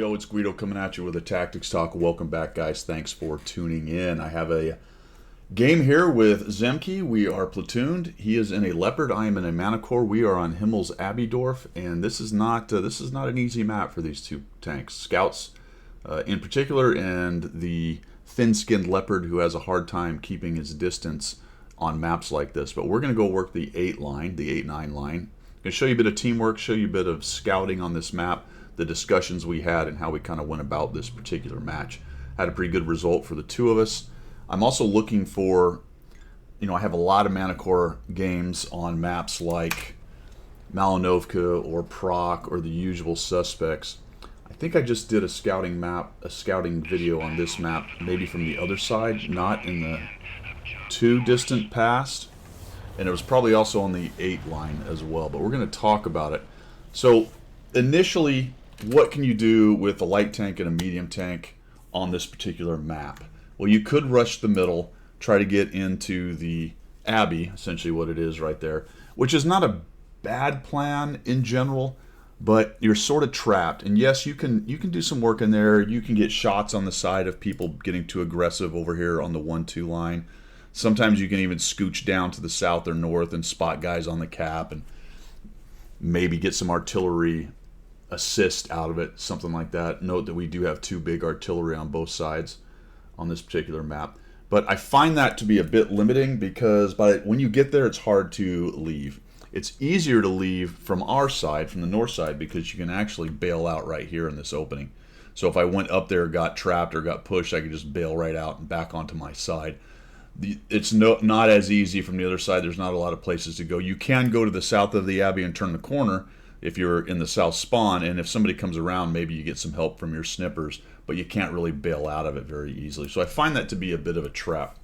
Yo, it's Guido coming at you with a Tactics Talk. Welcome back, guys. Thanks for tuning in. I have a game here with Zemke. We are platooned. He is in a Leopard. I am in a Manicore. We are on Himmel's Abbey, and this is not an easy map for these two tanks. Scouts, in particular, and the thin-skinned Leopard who has a hard time keeping his distance on maps like this. But we're going to go work the 8 line, the 8-9 line. I'm going to show you a bit of teamwork, show you a bit of scouting on this map, the discussions we had, and how we kind of went about this particular match. Had a pretty good result for the two of us. I'm also looking for, I have a lot of Manicore games on maps like Malinovka or Proc or the usual suspects. I think I just did a scouting video on this map, maybe from the other side, not in the too distant past. And it was probably also on the 8 line as well, but we're going to talk about it. So initially, what can you do with a light tank and a medium tank on this particular map? Well, you could rush the middle, try to get into the Abbey, essentially what it is right there, which is not a bad plan in general, but you're sort of trapped. And yes, you can do some work in there. You can get shots on the side of people getting too aggressive over here on the 1-2 line. Sometimes you can even scooch down to the south or north and spot guys on the cap and maybe get some artillery assist out of it, something like that. Note that we do have 2 big artillery on both sides on this particular map. But I find that to be a bit limiting because when you get there, it's hard to leave. It's easier to leave from our side, from the north side, because you can actually bail out right here in this opening. So if I went up there, got trapped, or got pushed, I could just bail right out and back onto my side. It's not as easy from the other side. There's not a lot of places to go. You can go to the south of the Abbey and turn the corner if you're in the south spawn, and if somebody comes around, maybe you get some help from your snippers, but you can't really bail out of it very easily. So I find that to be a bit of a trap.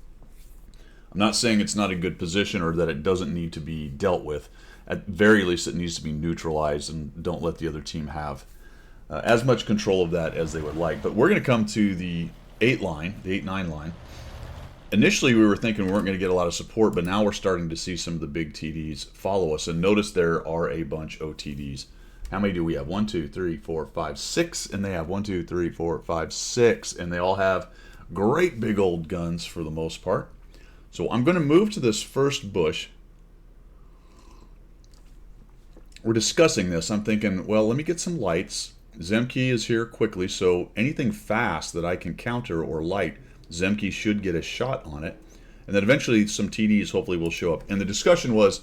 I'm not saying it's not a good position or that it doesn't need to be dealt with. At very least, it needs to be neutralized, and don't let the other team have as much control of that as they would like. But we're going to come to the 8 line, the 8-9 line. Initially, we were thinking we weren't going to get a lot of support, but now we're starting to see some of the big TDs follow us. And notice there are a bunch of TDs. How many do we have? 1, 2, 3, 4, 5, 6. And they have 1, 2, 3, 4, 5, 6. And they all have great big old guns for the most part. So I'm going to move to this first bush. We're discussing this. I'm thinking, well, let me get some lights. Zemke is here quickly, so anything fast that I can counter or light, Zemke should get a shot on it. And then eventually some TDs hopefully will show up. And the discussion was,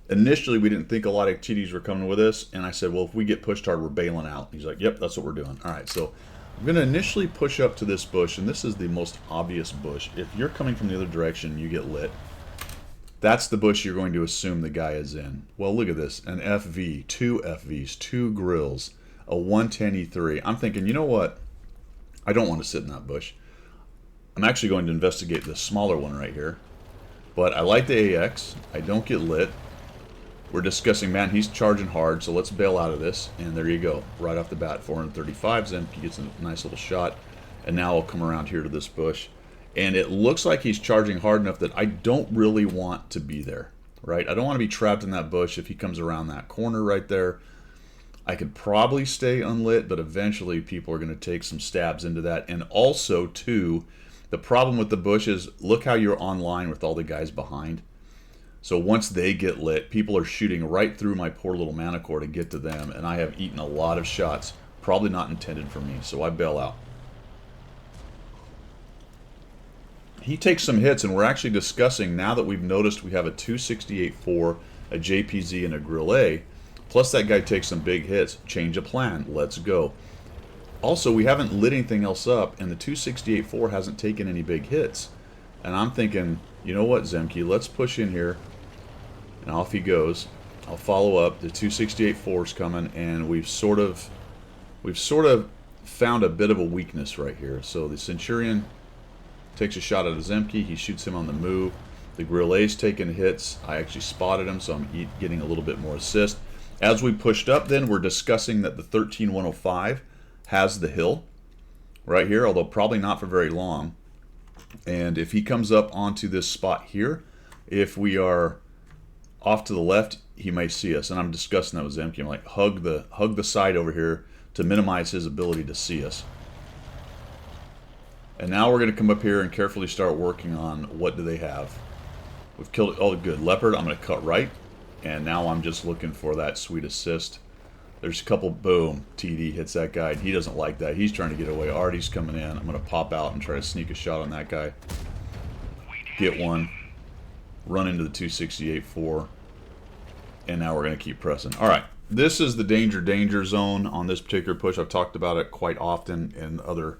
initially we didn't think a lot of TDs were coming with us. And I said, well, if we get pushed hard, we're bailing out. He's like, yep, that's what we're doing. All right, so I'm going to initially push up to this bush. And this is the most obvious bush. If you're coming from the other direction, you get lit. That's the bush you're going to assume the guy is in. Well, look at this. An FV, 2 FVs, 2 grills, a 110E3. I'm thinking, you know what? I don't want to sit in that bush. I'm actually going to investigate the smaller one right here. But I like the AX. I don't get lit. We're discussing, man, he's charging hard, so let's bail out of this. And there you go. Right off the bat, 435. Zemke gets a nice little shot. And now I'll come around here to this bush. And it looks like he's charging hard enough that I don't really want to be there, right? I don't want to be trapped in that bush if he comes around that corner right there. I could probably stay unlit, but eventually people are going to take some stabs into that. And also, too, the problem with the bush is, look how you're online with all the guys behind. So once they get lit, people are shooting right through my poor little Manicore to get to them, and I have eaten a lot of shots, probably not intended for me, so I bail out. He takes some hits, and we're actually discussing, now that we've noticed we have a 268-4, a JPZ, and a Grill A, plus that guy takes some big hits. Change of plan. Let's go. Also, we haven't lit anything else up, and the 268-4 hasn't taken any big hits. And I'm thinking, you know what, Zemke, let's push in here. And off he goes. I'll follow up. The 268-4 is coming, and we've sort of found a bit of a weakness right here. So the Centurion takes a shot at Zemke. He shoots him on the move. The Grill A's taking hits. I actually spotted him, so I'm getting a little bit more assist. As we pushed up, then, we're discussing that the 13105 has the hill right here, although probably not for very long. And if he comes up onto this spot here, if we are off to the left, he may see us. And I'm discussing that with Zemke. I'm like, hug the side over here to minimize his ability to see us. And now we're going to come up here and carefully start working on what do they have. We've killed it. Oh, good. Leopard, I'm going to cut right. And now I'm just looking for that sweet assist. There's a couple, boom, TD hits that guy. He doesn't like that. He's trying to get away. Artie's coming in. I'm going to pop out and try to sneak a shot on that guy. Get one. Run into the 268-4. And now we're going to keep pressing. All right. This is the danger zone on this particular push. I've talked about it quite often in other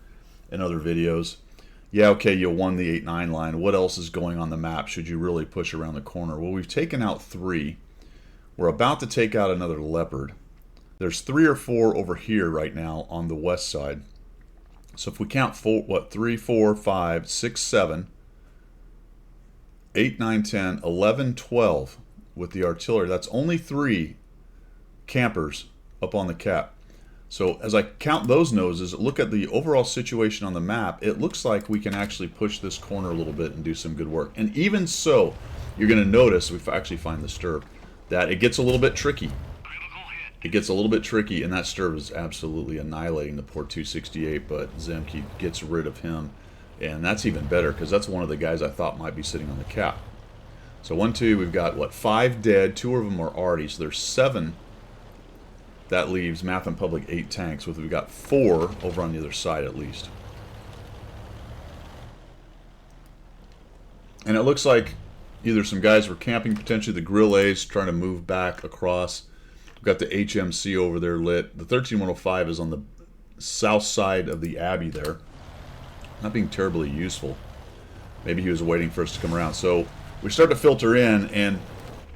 videos. Yeah, okay, you won the 8-9 line. What else is going on the map? Should you really push around the corner? Well, we've taken out 3. We're about to take out another leopard. There's 3 or 4 over here right now on the west side. So if we count 3, 4, 5, 6, 7, 8, 9, 10, 11, 12 with the artillery. That's only 3 campers up on the cap. So as I count those noses, look at the overall situation on the map, it looks like we can actually push this corner a little bit and do some good work. And even so, you're going to notice, if we actually find the stirb, that it gets a little bit tricky. It gets a little bit tricky, and that stirb is absolutely annihilating the poor 268, but Zemke gets rid of him. And that's even better, because that's one of the guys I thought might be sitting on the cap. So 1, 2, we've got, what, 5 dead, 2 of them are Artie, so there's 7. That leaves Math and Public 8 tanks, with we've got 4 over on the other side at least. And it looks like either some guys were camping, potentially the Grill A's trying to move back across. We've got the HMC over there lit. The 13105 is on the south side of the Abbey there. Not being terribly useful. Maybe he was waiting for us to come around. So we start to filter in, and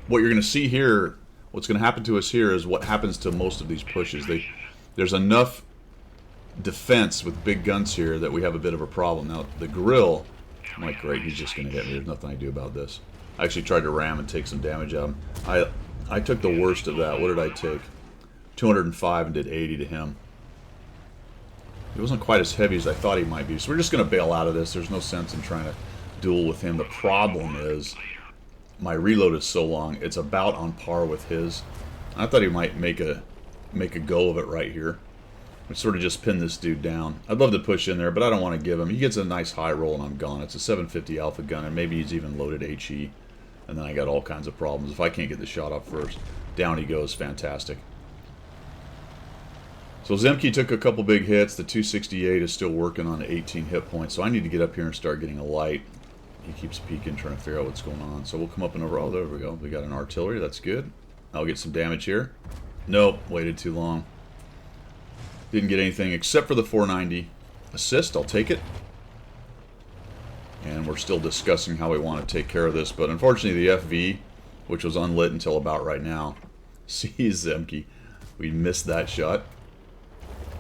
what you're going to see here, what's going to happen to us here is what happens to most of these pushes. There's enough defense with big guns here that we have a bit of a problem. Now, the Grill, I'm like, great, he's just going to hit me. There's nothing I can do about this. I actually tried to ram and take some damage out of him. I took the worst of that. What did I take? 205 and did 80 to him. He wasn't quite as heavy as I thought he might be. So we're just going to bail out of this. There's no sense in trying to duel with him. The problem is my reload is so long, it's about on par with his. I thought he might make a go of it right here. But sort of just pin this dude down. I'd love to push in there, but I don't want to give him. He gets a nice high roll and I'm gone. It's a 750 alpha gun, and maybe he's even loaded HE. And then I got all kinds of problems. If I can't get the shot off first, down he goes. Fantastic. So Zemke took a couple big hits. The 268 is still working on 18 hit points. So I need to get up here and start getting a light. He keeps peeking, trying to figure out what's going on. So we'll come up and over. Oh, there we go. We got an artillery. That's good. I'll get some damage here. Nope. Waited too long. Didn't get anything except for the 490 assist. I'll take it. And we're still discussing how we want to take care of this. But unfortunately, the FV, which was unlit until about right now, sees Zemke. We missed that shot.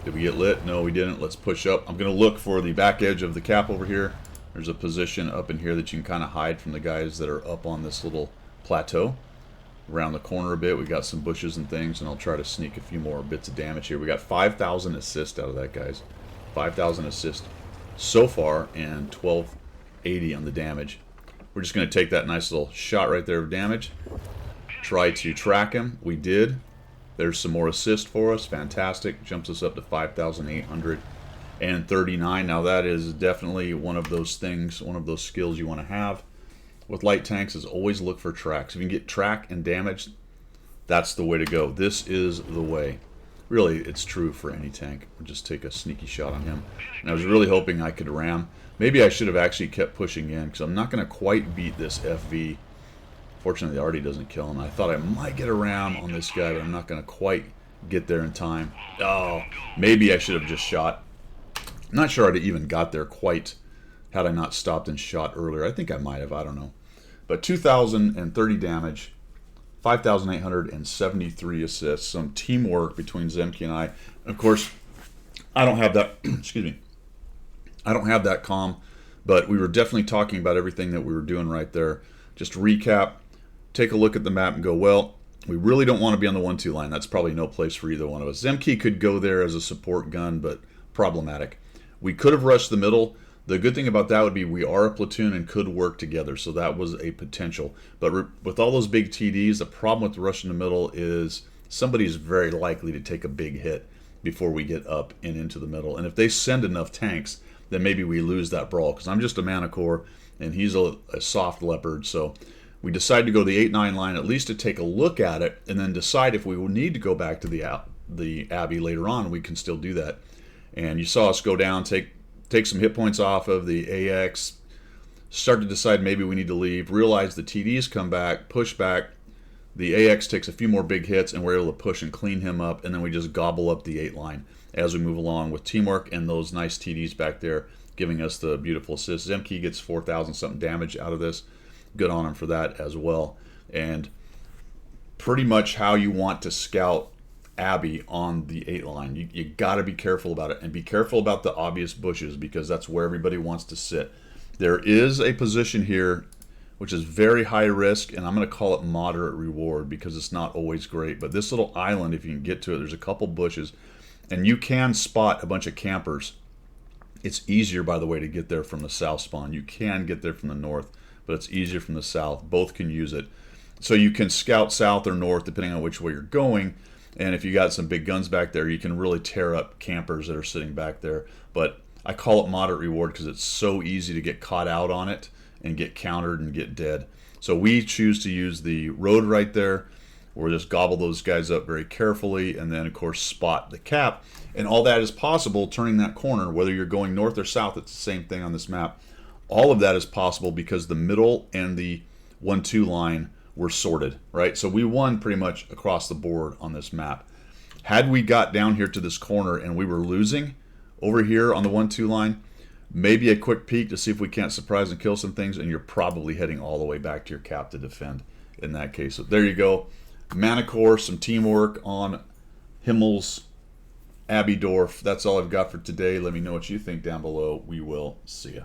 Did we get lit? No, we didn't. Let's push up. I'm going to look for the back edge of the cap over here. There's a position up in here that you can kind of hide from the guys that are up on this little plateau. Around the corner a bit, we got some bushes and things, and I'll try to sneak a few more bits of damage here. We got 5,000 assist out of that, guys. 5,000 assist so far, and 1280 on the damage. We're just going to take that nice little shot right there of damage. Try to track him. We did. There's some more assist for us. Fantastic. Jumps us up to 5,839. Now that is definitely one of those things, one of those skills you want to have with light tanks, is always look for tracks. If you can get track and damage, that's the way to go. This is the way. Really, it's true for any tank. We'll just take a sneaky shot on him. And I was really hoping I could ram. Maybe I should have actually kept pushing in, because I'm not going to quite beat this FV. Fortunately, it already doesn't kill him. I thought I might get a ram on this guy, but I'm not going to quite get there in time. Oh, maybe I should have just shot. I'm not sure I'd even got there quite had I not stopped and shot earlier. I think I might have. I don't know. But 2,030 damage, 5,873 assists. Some teamwork between Zemke and I. And of course, I don't have that. Excuse me. I don't have that comm, but we were definitely talking about everything that we were doing right there. Just to recap, take a look at the map and go, well, we really don't want to be on the 1-2 line. That's probably no place for either one of us. Zemke could go there as a support gun, but problematic. We could have rushed the middle. The good thing about that would be we are a platoon and could work together, so that was a potential. But with all those big TDs, the problem with rushing the middle is somebody's very likely to take a big hit. before we get up and into the middle. And if they send enough tanks, then maybe we lose that brawl, because I'm just a mana core and he's a soft leopard. So we decided to go the 8-9 line, at least to take a look at it, and then decide if we will need to go back to the Abbey later on. We can still do that. And you saw us go down, take some hit points off of the AX, start to decide maybe we need to leave, realize the TDs come back, push back, the AX takes a few more big hits, and we're able to push and clean him up, and then we just gobble up the 8 line as we move along with teamwork and those nice TDs back there giving us the beautiful assists. Zemke gets 4,000 something damage out of this. Good on him for that as well. And pretty much how you want to scout Abbey on the 8 line. You got to be careful about it, and be careful about the obvious bushes, because that's where everybody wants to sit. There is a position here which is very high risk, and I'm going to call it moderate reward because it's not always great. But this little island, if you can get to it, there's a couple bushes, and you can spot a bunch of campers. It's easier, by the way, to get there from the south spawn. You can get there from the north, but it's easier from the south. Both can use it. So you can scout south or north depending on which way you're going, and if you got some big guns back there, you can really tear up campers that are sitting back there. But I call it moderate reward because it's so easy to get caught out on it and get countered and get dead. So we choose to use the road right there. We'll just gobble those guys up very carefully, and then of course spot the cap. And all that is possible turning that corner, whether you're going north or south. It's the same thing on this map. All of that is possible because the middle and the 1-2 line were sorted, right? So we won pretty much across the board on this map. Had we got down here to this corner and we were losing over here on the 1-2 line, maybe a quick peek to see if we can't surprise and kill some things, and you're probably heading all the way back to your cap to defend in that case. So there you go. Mana core, some teamwork on Himmel's Abbey Dorf. That's all I've got for today. Let me know what you think down below. We will see ya.